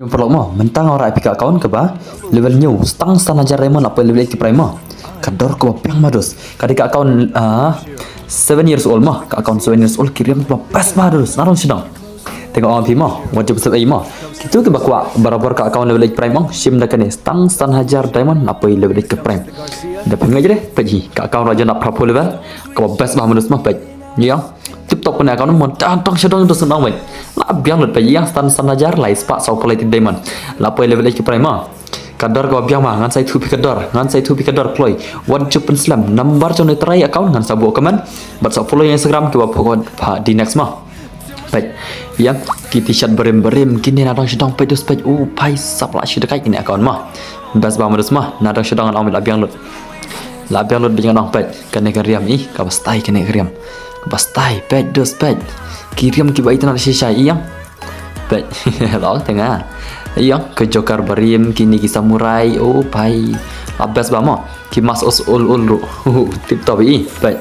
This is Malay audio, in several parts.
Yung perlu mo, mentang orang epic account ke ba? Level new, stang ajar Raymond apa level 8 prime mah. Kador ko piang madus. Kadika account 7 years old mah, ka account 7 years old kirim ko pas madus. Naron sedang. Tengok orang mah, wajib besar mah. Kitu ke bakwa barabar ka account level 8 prime mah, sim dah kene stang ajar Diamond apa level 8 ke prime. Dah pengen aja deh, pergi ka account raja nak prapo level, ko best bah madus mah pergi. Ya. Tiếp tục này con một trong số đó tôi nói mình là biang luật phải yang stan ajar lai spa sau quality diamond là poi level ke prime kadar ko biang ma ngan sai thu kadar ploy one chupen slam number cho try account ngan sabu comment bat sa follow Instagram ke pokok di next ma baik yang kita chat berim kini nadang sedang pai dus pai pai sap la shi dekai ini account ma bas ba modus ma nadang sedang ambil biang lut dengan nang pai kene keriam ka bastai kene keriam bastai pet dos pet kirim ki baitan ada sisa iyang pet lo tengah iyang ke jokar barim kini ki samurai pai abas bamo ki mas os ul ru tip top pet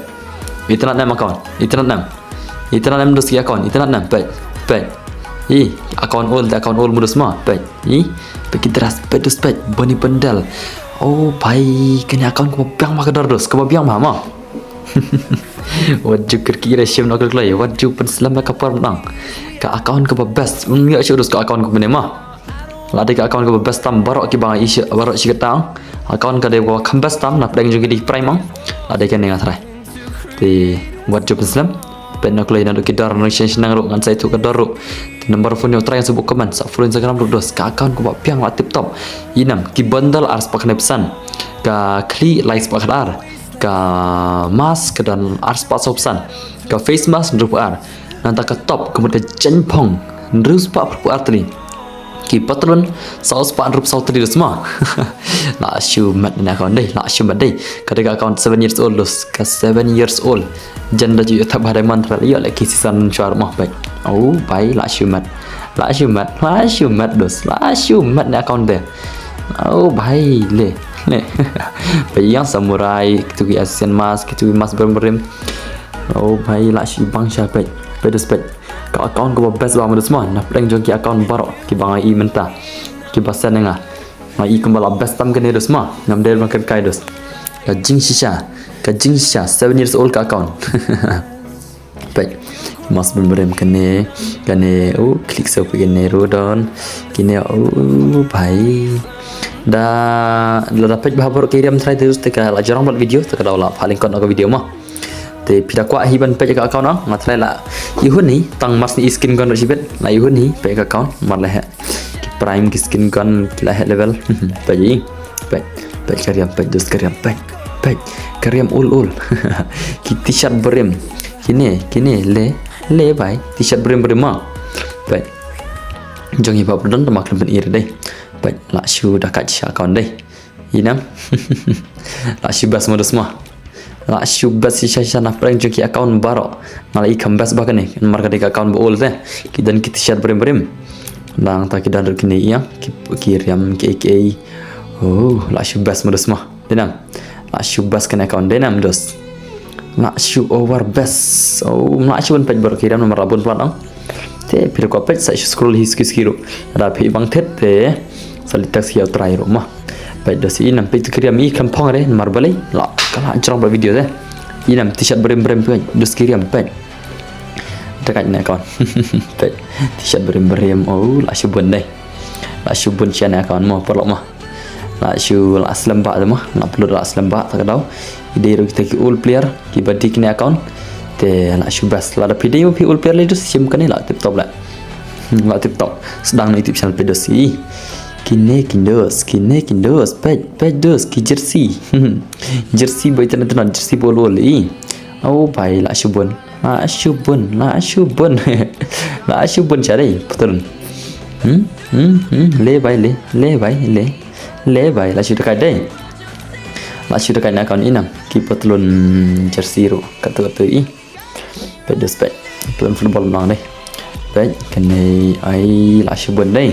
itna nam account itna nam dos ki account itna nam pet account ul mudus ma pet ki teras pet dos pet bani pendal pai kini account ko piang ma kadar dos ko piang ma wajib kira sim nak kelai wajib penselam ka par menang ka account ke best nggak urus ka account ke menema lada ka account ke best tam barok ki bang isi barok si ketang account ka de ko kambas tam nak dang juga di prime mang lada ka nengat rai ti wajib penselam pen nak kelai nak kidar nak senang ro ngan sai tu kadar ro nomor phone yo try sebut komen sa follow Instagram ro dos ka account ko piang la tip top inam ki bundle ars pak pesan ka kli like pak dar ka mask dan ars pat sopsan ka face mask rupa nanti ke top kemudian jenpong terus pak rupa tadi ki patron saus pak rupa saus tadi semua nak syumat nak kon deh nak syumat deh ketika account 7 years old dos ka 7 years old janda juga tak ada mantra ya lagi season syar mah baik baik la syumat dos la syumat nak account deh baik le yang samurai itu ki asian mas itu mas berim bhai la shi bang sha pe dos pe ka account ko best ba modus ma na preng jong ki account baro ki bang I menta ki basan nga ma I kembala best tam kene dos ma nam der makan kai dos ka jing shisha 7 years old ka account pe mas berim kene klik so kene rodon kene bhai dah dapat bahawa kirim try terus teka la jarang buat video teka dah lah paling kon aku video mah te pida kwa hiban pe ka account ang matrai la ihun ni tang mas ni skin gun sibet la ihun ni pe ka account mar la prime ki skin gun la level pe ji pe kariam pe dos kariam pe kariam ul ki t-shirt berim kini le bai t-shirt berim mah pe jong hiba perdon temak lempen ir deh baik la shu dah kat account deh inam la shu bas modus mah la shu bas sisa nak prank joki account baro nalai kambas bahkan ni nomor kadek account bol deh dan kita share berim nang tak kita dar kini ya kirim ke la shu bas modus mah denam la shu bas kan account denam dos la shu over best la shu pun baru kirim nomor rabun platang te pir ko pet sa scroll hiskiro ada pi bang thet te salitak siap try rumah baik dosi inam pet kirim kampong re nomor balai la kala jarang buat video deh inam t-shirt berim tu dos kirim pet dekat ni account pet t-shirt berim la shubun deh la shubun channel account mo perlu mah la shu la selembak tu mah nak upload la selembak tak tahu ide kita ki all player ki badi kini account te la shubas la da video pi all player le dos sim kan la tip top la tip top sedang YouTube channel pedosi kine kindos pet dos ki jersey boy tenan jersey bol bai la shubun cari betul le bai la shu dekat deh la shu dekat nak account inam ki petlun jersey ro kata pet dos pet petlun football nang deh pet kene ai la shubun deh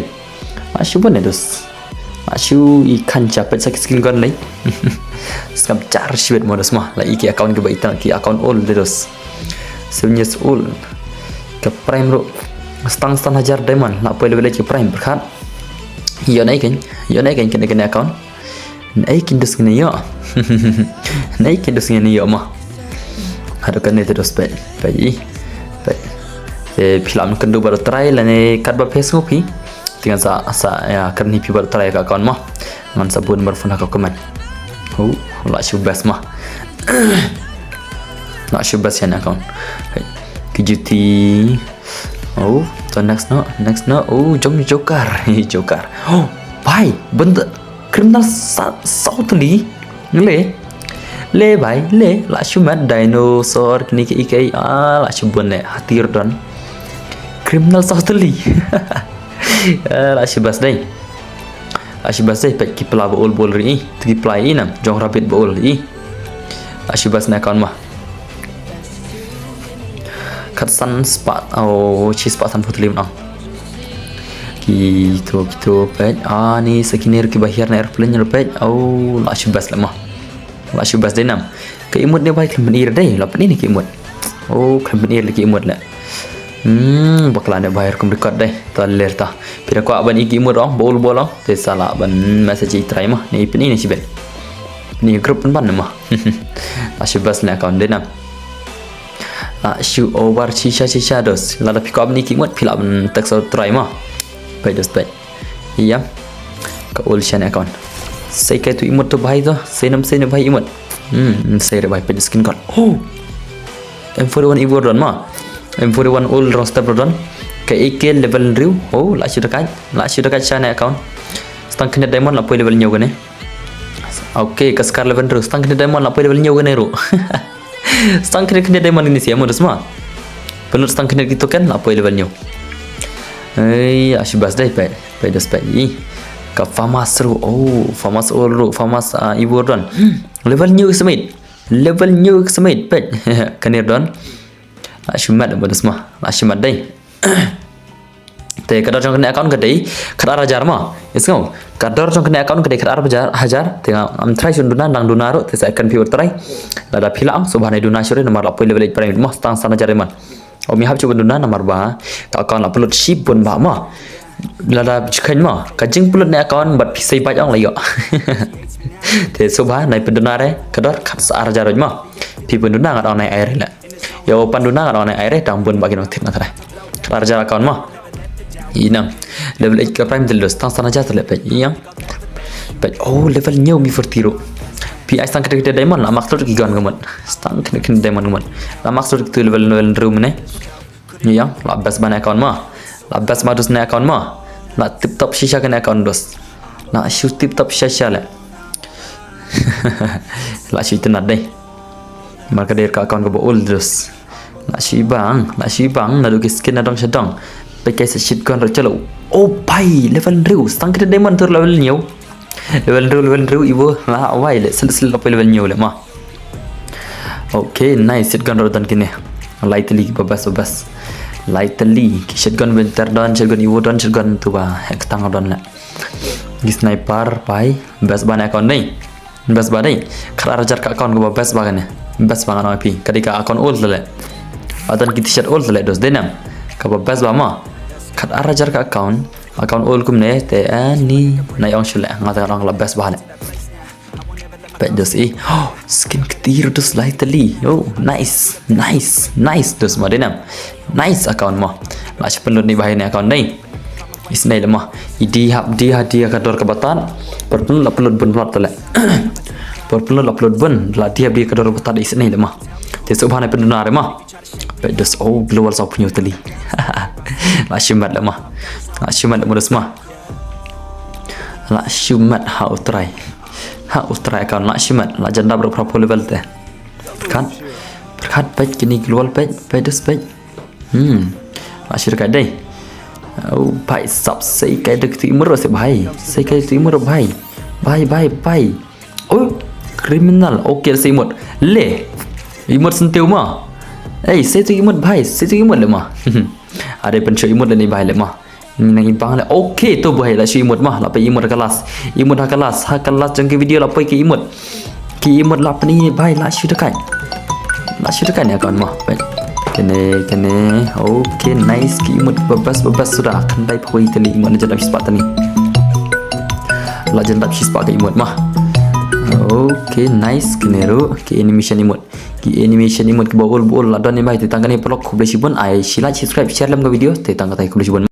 Ashu pun dos. Ashu ikan capek sakit skin gun lagi. Sekarang car sibet modus mah. Lagi ki account ke baitan ki account all dos. 7 years old. Ke prime ro. Stang hajar diamond. Nak boleh ki prime berkat. Yo naikin kena account. Naikin dus kena yo. Naikin dus kena yo mah. Ada kena terus baik. Film kendu baru try lah ni kat bab Facebook pi. Tinggal sa ya kan ni pi baru try kat account mah. Ngan sabun berfun aku komen. Lah syubas mah. Nak syubas yang account. Kejuti. So next no. Jom Joker. Bhai, benda criminal Southly. Le bhai, la shumat dinosaur kini ke ikai la shubun le hatir don. Criminal Southly. La shubas dai. Pek kipla bol ri. Tigi play nam, jong rabbit bol i. La shubas na account mah. Kat sun spot cheese spot san putli nang. Gitu pet. Ni sekinir ki bahir na airplane pet. La shubas lemah. La shubas dai nam. Ke imut dia baik kemenir dai. La ni ke imut. Kemenir lagi imut la. Bakalan dia bayar kum record dai. Taler ta. Pira ko aban iki imut ong bol ong. Te salah ban message try mah. Ni ni sibet. Ni grup ban mah. La shubas na account dai nam. Shoot over shisha dos. Lada pick up ni kimut pilap tak so try mah. Baik dos baik. Iya. Ka ul shan account. Sai kai tu imut tu bhai tu. Sai nam bhai imut. Sai re bhai pe skin card. M41 Evo don mah. M41 ul roster don. Ka AK level riu. La shi dekat shan account. Stang kena diamond la poi level nyu gane. Okay, ka scar level riu. Stang kena diamond la poi level nyu gane ru. Stang kena diamond ini siapa semua. Penut stang kena gitu kan apa levelnya. Asyibas dai pe dos pe. Ka famas ru. Famas ru, famas Ibu don. Levelnya semit pe. Kanir don. Asyimat apa semua. Asyimat dai. Te kadar jong kena account kadai kadar hajar mah. Isngau. Kadar jong kena account kadai kadar hajar. Tengah am try sunduna dang dunaro te saya akan view try. Lada pilang subhanai duna syure nomor 8 level 8 paling mah stang sana jare man. Mi hab cuba duna nomor ba. Ka account upload ship pun ba mah. Lada chikhan mah. Kajing upload na account bat pisai ba jong layo. Te subhanai pendunare kadar khas hajar mah. Pi penduna ngat onai air la. Yo panduna ngat onai air dang pun bagi nok tik natara. Kadar hajar account mah. Inam level 8 ke prime dellos tang sana jatuh level yang level new mi fortiro pi stang kena diamond la maksud ki gan gaman stang kena diamond gaman la maksud tu level room ne yang la bas ban account mah la bas madus na account mah la tip top shisha kena account dos la shoot tip top shisha la la shoot tenat dai maka der ka account ko bol dos la shibang na du skin na dong sedang pakai shit gun racalo. Bhai level riu stang kena diamond tu level new. Level riu ibu lah awai le sel apa level new le mah. Okay, nice shit gun rodan kini. Lightly babas. Lightly shit gun bentar don shit gun ibu don shit gun tu ba hek tang don la. Sniper bhai best ban account ni. Best ban ni. Khara rajar ka account ko best bagan. Best bagan api. Kadika account old le. Adan ki t-shirt old le dos denam. Ka best ba mah. Kat arajar ka account ol kum ne te ani na yang shule ngata orang lebas bahane pe dos skin ketir dos lightly nice dos madenam nice account mah la penlut ni bahane account ni isnai lemah dia kador kebatan perpelun upload bun plat tole perpelun upload bun la dia kador kebatan isnai lemah te subhane pendunare mah pe dos global shop punya tali la shumat lemah la shumat semua la shumat how try account la shumat la janda berapa level teh berkat page kini global page dos page la syirka dai bhai sab sei kai dak timur se bhai sei kai timur bhai criminal okay se imut le imut sentiu mah sei tu imut bhai sei tu imut le mah ada pencuri imut dan ibah lemah nang impang le okay tu bahai la shi imut mah la pe imut kelas jang ke video la pe ke imut la ni bahai la shi dekat ni account mah kene okay nice ki imut bebas sudah akan dai poi tali imut na jadap spot ni la jendap shispa ke emote mah. Okay, nice keneru ke animation emote. Ki animation emote ke bol la don ni bai te tangani pelok kublesi bon ai sila subscribe share lam ke video te tangka tai kublesi bon.